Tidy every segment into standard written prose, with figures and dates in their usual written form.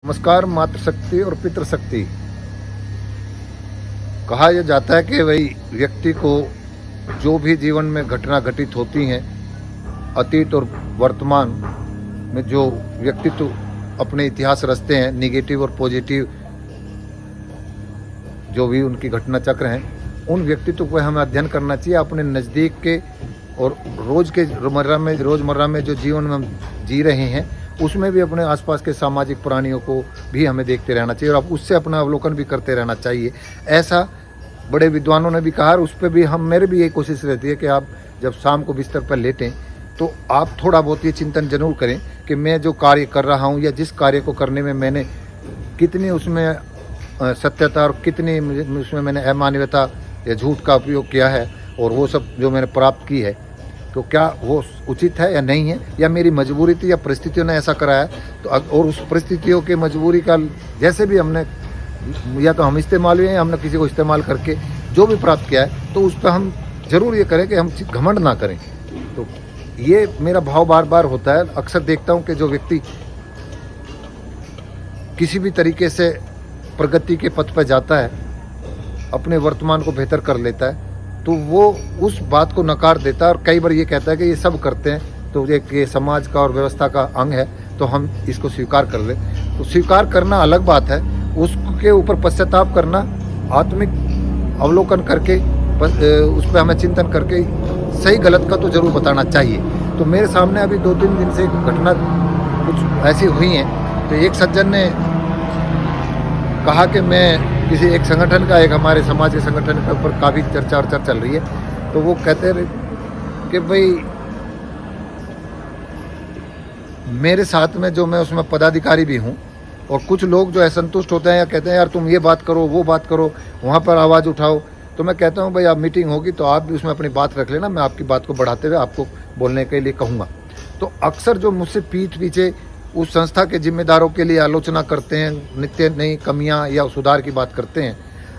नमस्कार। मातृशक्ति और पितृशक्ति कहा यह जाता है कि भाई व्यक्ति को जो भी जीवन में घटना घटित होती हैं, अतीत और वर्तमान में जो व्यक्तित्व अपने इतिहास रचते हैं, निगेटिव और पॉजिटिव जो भी उनकी घटना चक्र हैं, उन व्यक्तित्व को हमें अध्ययन करना चाहिए। अपने नज़दीक के और रोज़मर्रा में जो जीवन में हम जी रहे हैं उसमें भी अपने आसपास के सामाजिक प्राणियों को भी हमें देखते रहना चाहिए और उससे अपना अवलोकन भी करते रहना चाहिए। ऐसा बड़े विद्वानों ने भी कहा और उस पर भी मेरे भी यही कोशिश रहती है कि आप जब शाम को बिस्तर पर लेटें तो आप थोड़ा बहुत ये चिंतन जरूर करें कि मैं जो कार्य कर रहा हूँ या जिस कार्य को करने में मैंने कितनी उसमें सत्यता और कितनी उसमें मैंने अमानवीयता या झूठ का उपयोग किया है और वो सब जो मैंने प्राप्त की है तो क्या वो उचित है या नहीं है, या मेरी मजबूरी थी या परिस्थितियों ने ऐसा कराया। तो और उस परिस्थितियों के मजबूरी का जैसे भी हमने या तो हम इस्तेमाल हुए या हमने किसी को इस्तेमाल करके जो भी प्राप्त किया है तो उस पर हम ज़रूर ये करें कि हम घमंड ना करें। तो ये मेरा भाव बार बार होता है। अक्सर देखता हूँ कि जो व्यक्ति किसी भी तरीके से प्रगति के पथ पर जाता है, अपने वर्तमान को बेहतर कर लेता है, तो वो उस बात को नकार देता है और कई बार ये कहता है कि ये सब करते हैं तो ये समाज का और व्यवस्था का अंग है तो हम इसको स्वीकार कर लें। तो स्वीकार करना अलग बात है, उसके ऊपर पश्चाताप करना, आत्मिक अवलोकन करके उस पर हमें चिंतन करके सही गलत का तो ज़रूर बताना चाहिए। तो मेरे सामने अभी 2-3 दिन से घटना कुछ ऐसी हुई हैं। तो एक सज्जन ने कहा कि मैं किसी एक संगठन का, एक हमारे समाज के संगठन के ऊपर काफ़ी चर्चा चल रही है। तो वो कहते रहे कि भाई मेरे साथ में जो मैं उसमें पदाधिकारी भी हूँ और कुछ लोग जो असंतुष्ट होते हैं या कहते हैं यार तुम ये बात करो वो बात करो, वहाँ पर आवाज़ उठाओ। तो मैं कहता हूँ भाई आप मीटिंग होगी तो आप भी उसमें अपनी बात रख लेना, मैं आपकी बात को बढ़ाते हुए आपको बोलने के लिए कहूँगा। तो अक्सर जो मुझसे पीठ पीछे उस संस्था के जिम्मेदारों के लिए आलोचना करते हैं, नित्य नई कमियां या सुधार की बात करते हैं,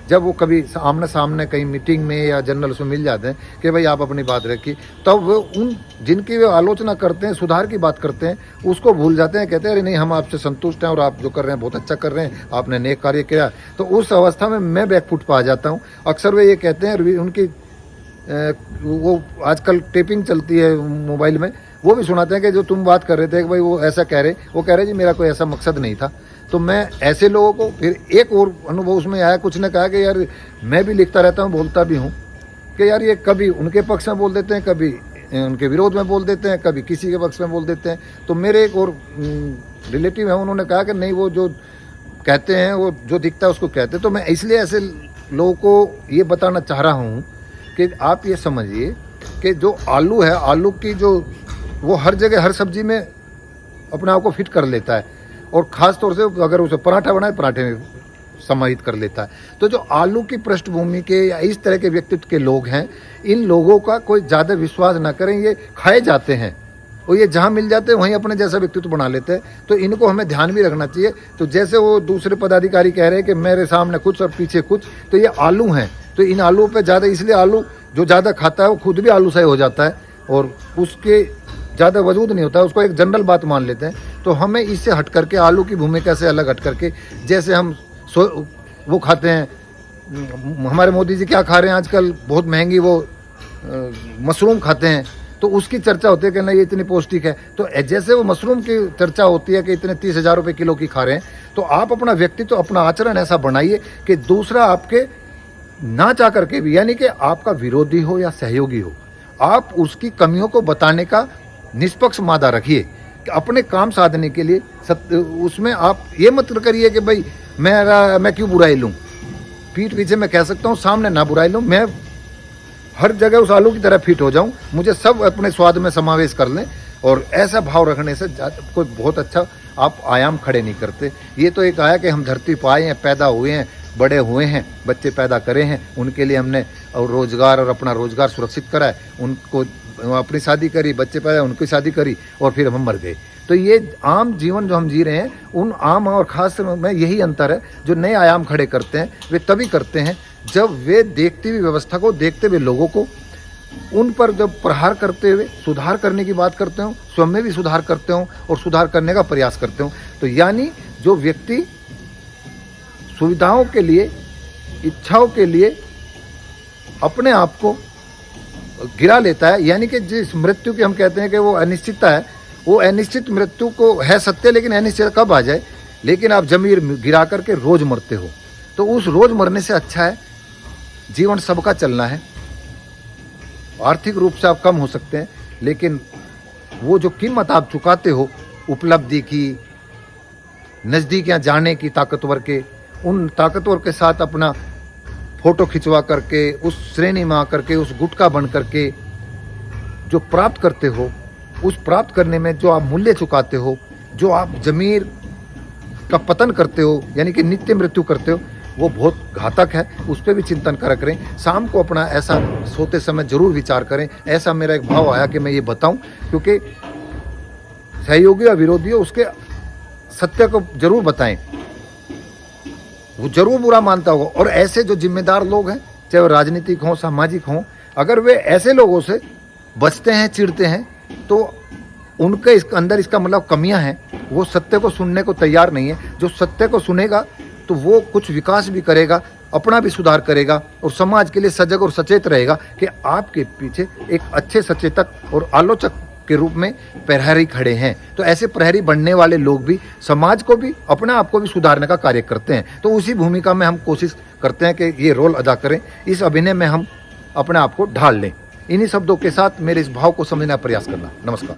जब वो कभी आमने सामने कहीं मीटिंग में या जनरल उसमें मिल जाते हैं कि भाई आप अपनी बात रखिए, तब वो उन जिनकी वे आलोचना करते हैं, सुधार की बात करते हैं, उसको भूल जाते हैं। कहते हैं अरे नहीं हम आपसे संतुष्ट हैं और आप जो कर रहे हैं बहुत अच्छा कर रहे हैं, आपने नेक कार्य किया। तो उस अवस्था में मैं बैकफुट पर आ जाता हूँ। अक्सर वे ये कहते हैं, उनकी वो आजकल टेपिंग चलती है मोबाइल में, वो भी सुनाते हैं कि जो तुम बात कर रहे थे कि भाई वो ऐसा कह रहे, वो कह रहे जी मेरा कोई ऐसा मकसद नहीं था। तो मैं ऐसे लोगों को फिर एक और अनुभव उसमें आया, कुछ ने कहा कि यार मैं भी लिखता रहता हूँ, बोलता भी हूँ कि यार ये कभी उनके पक्ष में बोल देते हैं, कभी उनके विरोध में बोल देते हैं, कभी किसी के पक्ष में बोल देते हैं। तो मेरे एक और रिलेटिव हैं, उन्होंने कहा कि नहीं वो जो कहते हैं वो जो दिखता है उसको कहते हैं। तो मैं इसलिए ऐसे लोगों को ये बताना चाह रहा हूँ कि आप ये समझिए कि जो आलू है, आलू की जो वो हर जगह हर सब्जी में अपने आप को फिट कर लेता है और ख़ास तौर से अगर उसे पराठा बनाए पराठे में समाहित कर लेता है। तो जो आलू की पृष्ठभूमि के या इस तरह के व्यक्तित्व के लोग हैं, इन लोगों का कोई ज़्यादा विश्वास ना करें। ये खाए जाते हैं और ये जहाँ मिल जाते हैं वहीं अपने जैसा व्यक्तित्व बना लेते हैं। तो इनको हमें ध्यान भी रखना चाहिए। तो जैसे वो दूसरे पदाधिकारी कह रहे हैं कि मेरे सामने कुछ और पीछे कुछ, तो ये आलू हैं। तो इन आलू पे ज़्यादा, इसलिए आलू जो ज़्यादा खाता है वो खुद भी आलू से हो जाता है और उसके ज़्यादा वजूद नहीं होता है, उसको एक जनरल बात मान लेते हैं। तो हमें इससे हट करके आलू की भूमिका से अलग हट करके, जैसे हम वो खाते हैं, हमारे मोदी जी क्या खा रहे हैं आजकल, बहुत महंगी वो मशरूम खाते हैं, तो उसकी चर्चा होती है कि नहीं ये इतनी पौष्टिक है। तो जैसे वो मशरूम की चर्चा होती है कि इतने 30,000 रुपये किलो की खा रहे हैं, तो आप अपना व्यक्तित्व, अपना आचरण ऐसा बनाइए कि दूसरा आपके ना चाह करके भी, यानी कि आपका विरोधी हो या सहयोगी हो, आप उसकी कमियों को बताने का निष्पक्ष मादा रखिए। अपने काम साधने के लिए उसमें आप ये मत करिए कि भाई मैं क्यों बुराई लूँ, पीठ पीछे मैं कह सकता हूँ, सामने ना बुराई लूँ, मैं हर जगह उस आलू की तरह फिट हो जाऊँ, मुझे सब अपने स्वाद में समावेश कर लें। और ऐसा भाव रखने से कोई बहुत अच्छा आप आयाम खड़े नहीं करते। ये तो एक आया कि हम धरती पर आए हैं, पैदा हुए हैं, बड़े हुए हैं, बच्चे पैदा करे हैं, उनके लिए हमने और रोज़गार और अपना रोज़गार सुरक्षित करा है, उनको अपनी शादी करी, बच्चे पैदा, उनकी शादी करी और फिर हम मर गए। तो ये आम जीवन जो हम जी रहे हैं, उन आम और ख़ास में यही अंतर है। जो नए आयाम खड़े करते हैं वे तभी करते हैं जब वे देखती हुई व्यवस्था को, देखते हुए लोगों को, उन पर जब प्रहार करते हुए सुधार करने की बात करते हो, स्वयं में भी सुधार करते हो और सुधार करने का प्रयास करते हो। तो यानी जो व्यक्ति सुविधाओं के लिए, इच्छाओं के लिए अपने आप को गिरा लेता है, यानी कि जिस मृत्यु की हम कहते हैं कि वो अनिश्चितता है, वो अनिश्चित मृत्यु को है सत्य, लेकिन अनिश्चित कब आ जाए, लेकिन आप जमीर गिरा करके रोज मरते हो, तो उस रोज मरने से अच्छा है जीवन सबका चलना है। आर्थिक रूप से आप कम हो सकते हैं, लेकिन वो जो कीमत आप चुकाते हो उपलब्धि की, नज़दीकियाँ जाने की, ताकतवर के, उन ताकतवर के साथ अपना फोटो खिंचवा करके, उस श्रेणी में आकर के, उस गुटका बन करके जो प्राप्त करते हो, उस प्राप्त करने में जो आप मूल्य चुकाते हो, जो आप जमीर का पतन करते हो, यानी कि नित्य मृत्यु करते हो, वो बहुत घातक है। उस पर भी चिंतन करें। शाम को अपना ऐसा सोते समय जरूर विचार करें। ऐसा मेरा एक भाव आया कि मैं ये बताऊं, क्योंकि सहयोगी और विरोधी उसके सत्य को जरूर बताएं। वो जरूर बुरा मानता होगा, और ऐसे जो जिम्मेदार लोग हैं, चाहे वो राजनीतिक हों, सामाजिक हों, अगर वे ऐसे लोगों से बचते हैं, चिढ़ते हैं, तो उनके अंदर इसका मतलब कमियां हैं। वो सत्य को सुनने को तैयार नहीं है। जो सत्य को सुनेगा तो वो कुछ विकास भी करेगा, अपना भी सुधार करेगा, और समाज के लिए सजग और सचेत रहेगा कि आपके पीछे एक अच्छे सचेतक और आलोचक के रूप में प्रहरी खड़े हैं। तो ऐसे प्रहरी बनने वाले लोग भी समाज को भी, अपने आप को भी सुधारने का कार्य करते हैं। तो उसी भूमिका में हम कोशिश करते हैं कि ये रोल अदा करें, इस अभिनय में हम अपने आप को ढाल लें। इन्हीं शब्दों के साथ मेरे इस भाव को समझने का प्रयास करना। नमस्कार।